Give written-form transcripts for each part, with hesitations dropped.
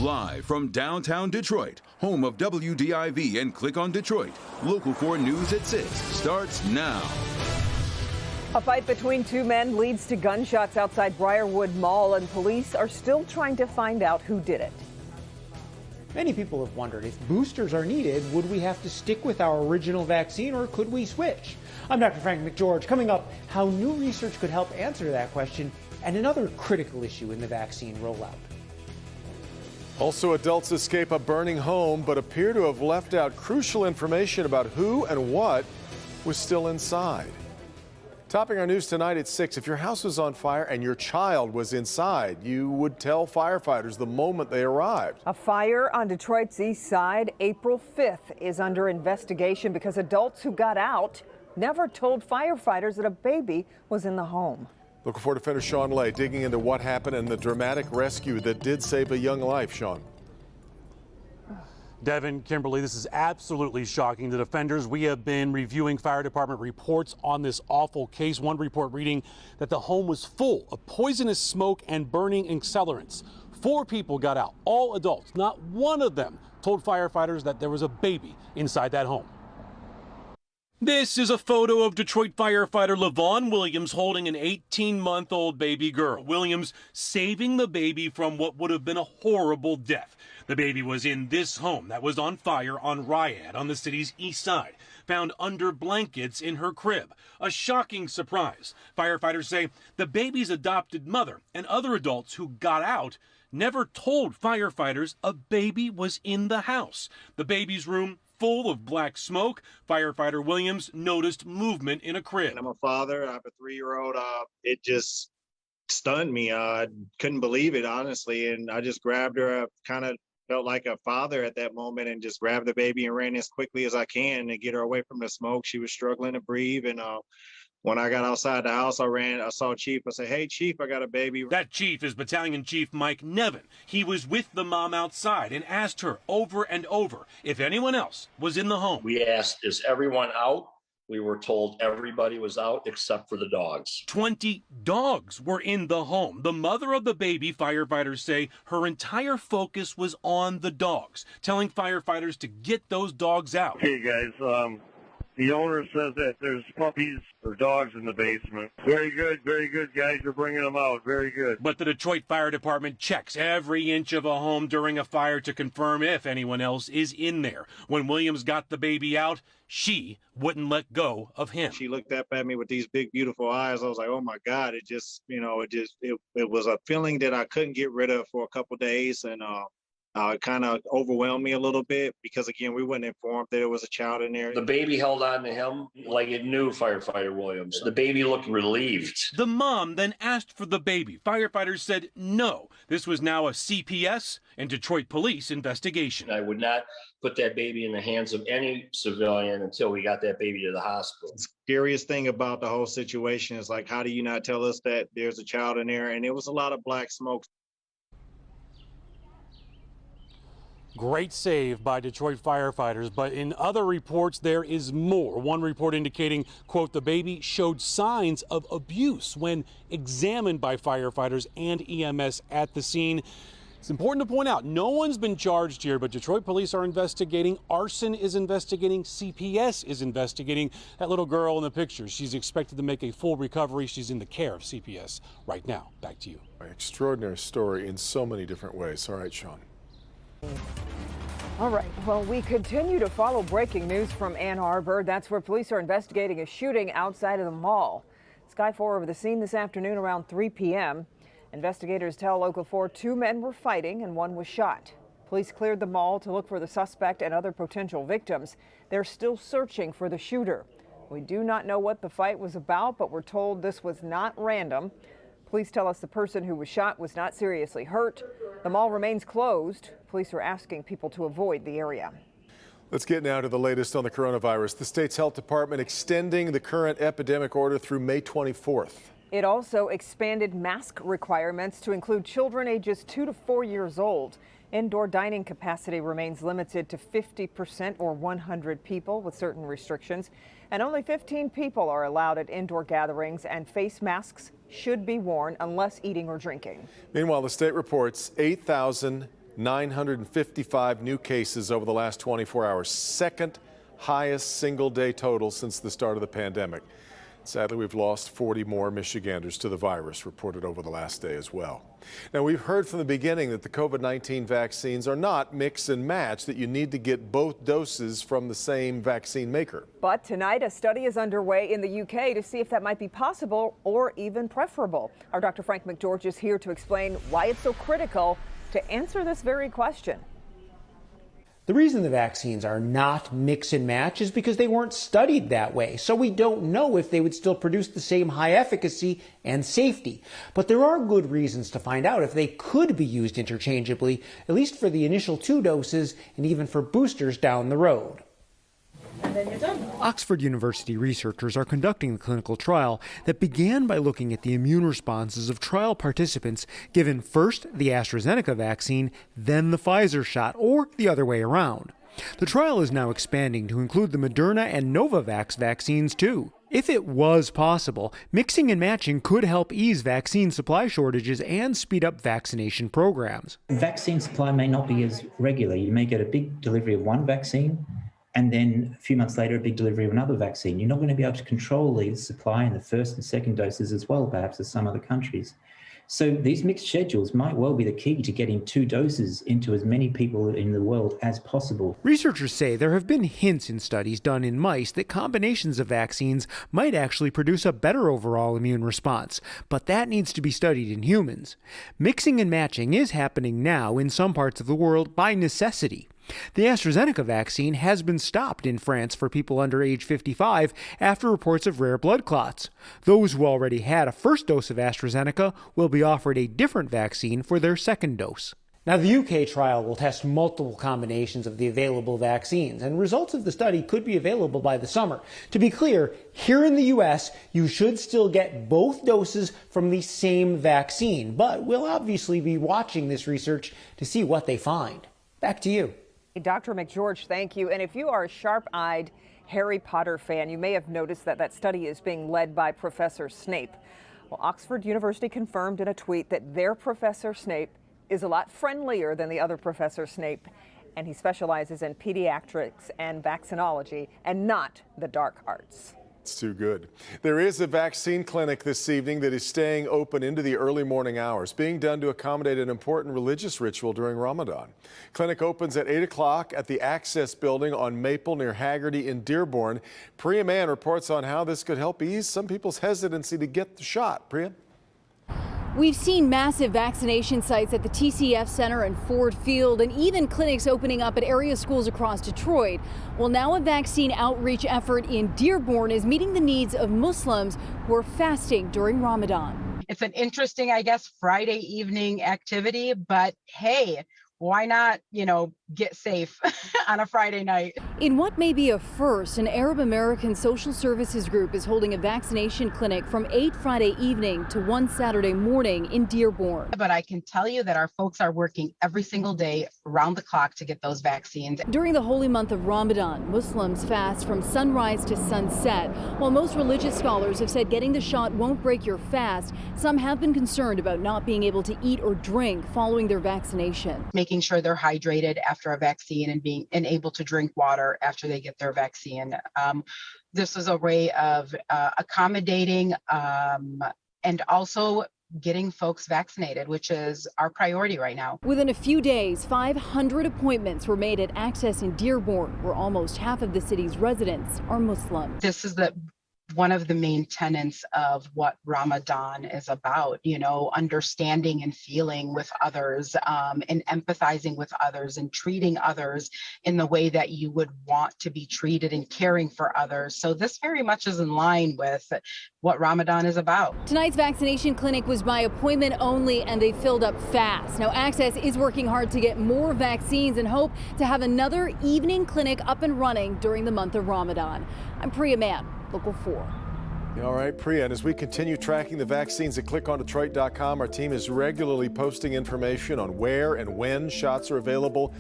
Live from downtown Detroit, home of WDIV and Click on Detroit, Local 4 News at 6 starts now. A fight between two men leads to gunshots outside Briarwood Mall, and police are still trying to find out who did it. Many people have wondered, if boosters are needed, would we have to stick with our original vaccine or could we switch? I'm Dr. Frank McGeorge. Coming up, how new research could help answer that question and another critical issue in the vaccine rollout. Also, adults escape a burning home but appear to have left out crucial information about who and what was still inside. Topping our news tonight at 6, if your house was on fire and your child was inside, you would tell firefighters the moment they arrived. A fire on Detroit's east side, April 5th, is under investigation because adults who got out never told firefighters that a baby was in the home. Local 4 Defender Sean Lay digging into what happened and the dramatic rescue that did save a young life. Sean. Devin, Kimberly, this is absolutely shocking. The defenders, we have been reviewing fire department reports on this awful case. One report reading that the home was full of poisonous smoke and burning accelerants. 4 people got out, all adults. Not one of them told firefighters that there was a baby inside that home. This is a photo of Detroit firefighter LaVon Williams holding an 18-month-old baby girl. Williams saving the baby from what would have been a horrible death. The baby was in this home that was on fire on Riad on the city's east side, found under blankets in her crib. A shocking surprise. Firefighters say the baby's adopted mother and other adults who got out never told firefighters a baby was in the house. The baby's room full of black smoke. Firefighter Williams noticed movement in a crib. I'm a father. I have a 3-year-old. It just stunned me. I couldn't believe it, honestly. And I just grabbed her. I kind of felt like a father at that moment and just grabbed the baby and ran as quickly as I can to get her away from the smoke. She was struggling to breathe. And when I got outside the house, I saw Chief. I said, "Hey, Chief, I got a baby." That chief is Battalion Chief Mike Nevin. He was with the mom outside and asked her over and over if anyone else was in the home. We asked, "Is everyone out?" We were told everybody was out except for the dogs. 20 dogs were in the home. The mother of the baby, firefighters say, her entire focus was on the dogs, telling firefighters to get those dogs out. Hey guys, the owner says that there's puppies or dogs in the basement. Very good, guys. You're bringing them out. Very good. But the Detroit Fire Department checks every inch of a home during a fire to confirm if anyone else is in there. When Williams got the baby out, she wouldn't let go of him. She looked up at me with these big, beautiful eyes. I was like, oh my God, it was a feeling that I couldn't get rid of for a couple days. And it kind of overwhelmed me a little bit because, again, we weren't informed that there was a child in there. The baby held on to him like it knew Firefighter Williams. The baby looked relieved. The mom then asked for the baby. Firefighters said no. This was now a CPS and Detroit police investigation. I would not put that baby in the hands of any civilian until we got that baby to the hospital. The scariest thing about the whole situation is, like, how do you not tell us that there's a child in there? And it was a lot of black smoke. Great save by Detroit firefighters, but in other reports there is more. One report indicating, quote, the baby showed signs of abuse when examined by firefighters and EMS at the scene. It's important to point out, no one's been charged here, but Detroit police are investigating. Arson is investigating. CPS is investigating. That little girl in the picture, she's expected to make a full recovery. She's in the care of CPS right now. Back to you. Extraordinary story in so many different ways. All right, Sean. All right, well, we continue to follow breaking news from Ann Arbor. That's where police are investigating a shooting outside of the mall. Sky 4 over the scene this afternoon around 3 p.m. Investigators tell Local 4 2 men were fighting and one was shot. Police cleared the mall to look for the suspect and other potential victims. They're still searching for the shooter. We do not know what the fight was about, but we're told this was not random. Police tell us the person who was shot was not seriously hurt. The mall remains closed. Police are asking people to avoid the area. Let's get now to the latest on the coronavirus. The state's health department extending the current epidemic order through May 24th. It also expanded mask requirements to include children ages 2 to 4 years old. Indoor dining capacity remains limited to 50% or 100 people with certain restrictions. And only 15 people are allowed at indoor gatherings, and face masks should be worn unless eating or drinking. Meanwhile, the state reports 8,000 955 new cases over the last 24 hours, second highest single-day total since the start of the pandemic. Sadly, we've lost 40 more Michiganders to the virus, reported over the last day as well. Now, we've heard from the beginning that the COVID-19 vaccines are not mix and match, that you need to get both doses from the same vaccine maker. But tonight, a study is underway in the UK to see if that might be possible or even preferable. Our Dr. Frank McGeorge is here to explain why it's so critical to answer this very question. The reason the vaccines are not mix and match is because they weren't studied that way, so we don't know if they would still produce the same high efficacy and safety. But there are good reasons to find out if they could be used interchangeably, at least for the initial 2 doses and even for boosters down the road. And then you're done. Oxford University researchers are conducting the clinical trial that began by looking at the immune responses of trial participants given first the AstraZeneca vaccine, then the Pfizer shot, or the other way around. The trial is now expanding to include the Moderna and Novavax vaccines too. If it was possible, mixing and matching could help ease vaccine supply shortages and speed up vaccination programs. Vaccine supply may not be as regular. You may get a big delivery of one vaccine, and then a few months later, a big delivery of another vaccine. You're not going to be able to control the supply in the first and second doses as well, perhaps, as some other countries. So these mixed schedules might well be the key to getting 2 doses into as many people in the world as possible. Researchers say there have been hints in studies done in mice that combinations of vaccines might actually produce a better overall immune response, but that needs to be studied in humans. Mixing and matching is happening now in some parts of the world by necessity. The AstraZeneca vaccine has been stopped in France for people under age 55 after reports of rare blood clots. Those who already had a first dose of AstraZeneca will be offered a different vaccine for their second dose. Now, the UK trial will test multiple combinations of the available vaccines, and results of the study could be available by the summer. To be clear, here in the US, you should still get both doses from the same vaccine, but we'll obviously be watching this research to see what they find. Back to you. Dr. McGeorge, thank you. And if you are a sharp-eyed Harry Potter fan, you may have noticed that that study is being led by Professor Snape. Well, Oxford University confirmed in a tweet that their Professor Snape is a lot friendlier than the other Professor Snape, and he specializes in pediatrics and vaccinology and not the dark arts. It's too good. There is a vaccine clinic this evening that is staying open into the early morning hours, being done to accommodate an important religious ritual during Ramadan. Clinic opens at 8 o'clock at the Access Building on Maple near Haggerty in Dearborn. Priya Mann reports on how this could help ease some people's hesitancy to get the shot. Priya? We've seen massive vaccination sites at the TCF Center and Ford Field, and even clinics opening up at area schools across Detroit. Well, now a vaccine outreach effort in Dearborn is meeting the needs of Muslims who are fasting during Ramadan. It's an interesting, I guess, Friday evening activity, but hey, why not, get safe on a Friday night? In what may be a first, an Arab American social services group is holding a vaccination clinic from 8 Friday evening to 1 Saturday morning in Dearborn. But I can tell you that our folks are working every single day around the clock to get those vaccines. During the holy month of Ramadan, Muslims fast from sunrise to sunset. While most religious scholars have said getting the shot won't break your fast, some have been concerned about not being able to eat or drink following their vaccination. Making sure they're hydrated after a vaccine and able to drink water after they get their vaccine. This is a way of accommodating and also getting folks vaccinated, which is our priority right now. Within a few days, 500 appointments were made at Access in Dearborn, where almost half of the city's residents are Muslim. This is one of the main tenets of what Ramadan is about, understanding and feeling with others, and empathizing with others and treating others in the way that you would want to be treated and caring for others. So this very much is in line with what Ramadan is about. Tonight's vaccination clinic was by appointment only, and they filled up fast. Now, Access is working hard to get more vaccines and hope to have another evening clinic up and running during the month of Ramadan. I'm Priya Mann, Local 4. All right, Priya, and as we continue tracking the vaccines at clickondetroit.com, our team is regularly posting information on where and when shots are available.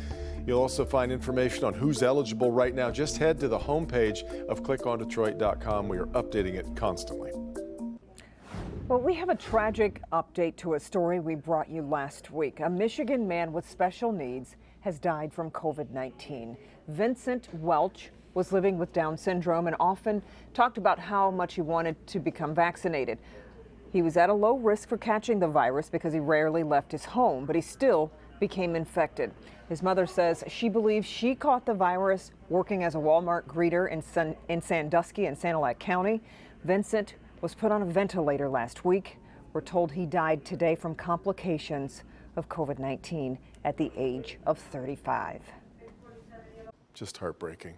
You'll also find information on who's eligible right now. Just head to the homepage of clickondetroit.com. We are updating it constantly. Well, we have a tragic update to a story we brought you last week. A Michigan man with special needs has died from COVID-19. Vincent Welch was living with Down syndrome and often talked about how much he wanted to become vaccinated. He was at a low risk for catching the virus because he rarely left his home, but he still became infected. His mother says she believes she caught the virus working as a Walmart greeter in Sandusky and Sanilac County. Vincent was put on a ventilator last week. We're told he died today from complications of COVID-19 at the age of 35. Just heartbreaking.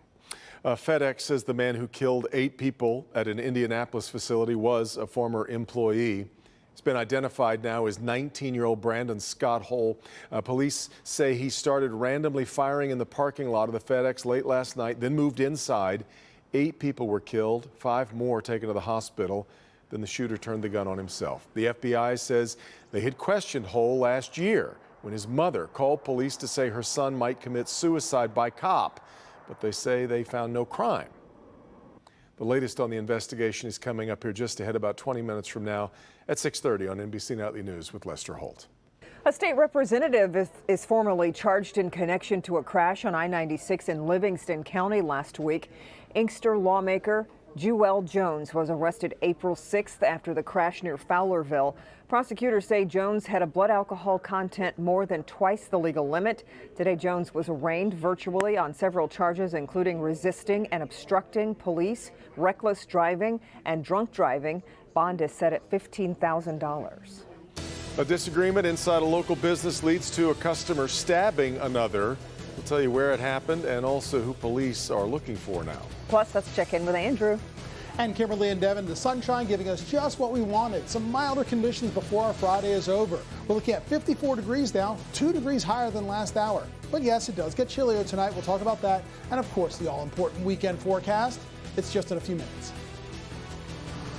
FedEx says the man who killed 8 people at an Indianapolis facility was a former employee. He's been identified now as 19-year-old Brandon Scott Hole. Police say he started randomly firing in the parking lot of the FedEx late last night, then moved inside. 8 people were killed, 5 more taken to the hospital. Then the shooter turned the gun on himself. The FBI says they had questioned Hole last year when his mother called police to say her son might commit suicide by cop, but they say they found no crime. The latest on the investigation is coming up here just ahead, about 20 minutes from now at 6:30 on NBC Nightly News with Lester Holt. A state representative is formally charged in connection to a crash on I-96 in Livingston County last week. Inkster lawmaker Jewel Jones was arrested April 6th after the crash near Fowlerville. Prosecutors say Jones had a blood alcohol content more than twice the legal limit. Today, Jones was arraigned virtually on several charges, including resisting and obstructing police, reckless driving, and drunk driving. Bond is set at $15,000. A disagreement inside a local business leads to a customer stabbing another. We'll tell you where it happened and also who police are looking for now. Plus, let's check in with Andrew. And Kimberly and Devin, the sunshine giving us just what we wanted. Some milder conditions before our Friday is over. We're looking at 54 degrees now, 2 degrees higher than last hour. But yes, it does get chillier tonight. We'll talk about that. And of course, the all-important weekend forecast. It's just in a few minutes.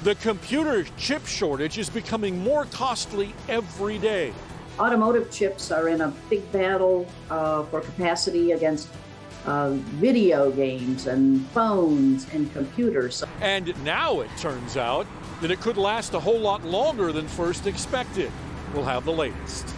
The computer chip shortage is becoming more costly every day. Automotive chips are in a big battle for capacity against video games and phones and computers. And now it turns out that it could last a whole lot longer than first expected. We'll have the latest.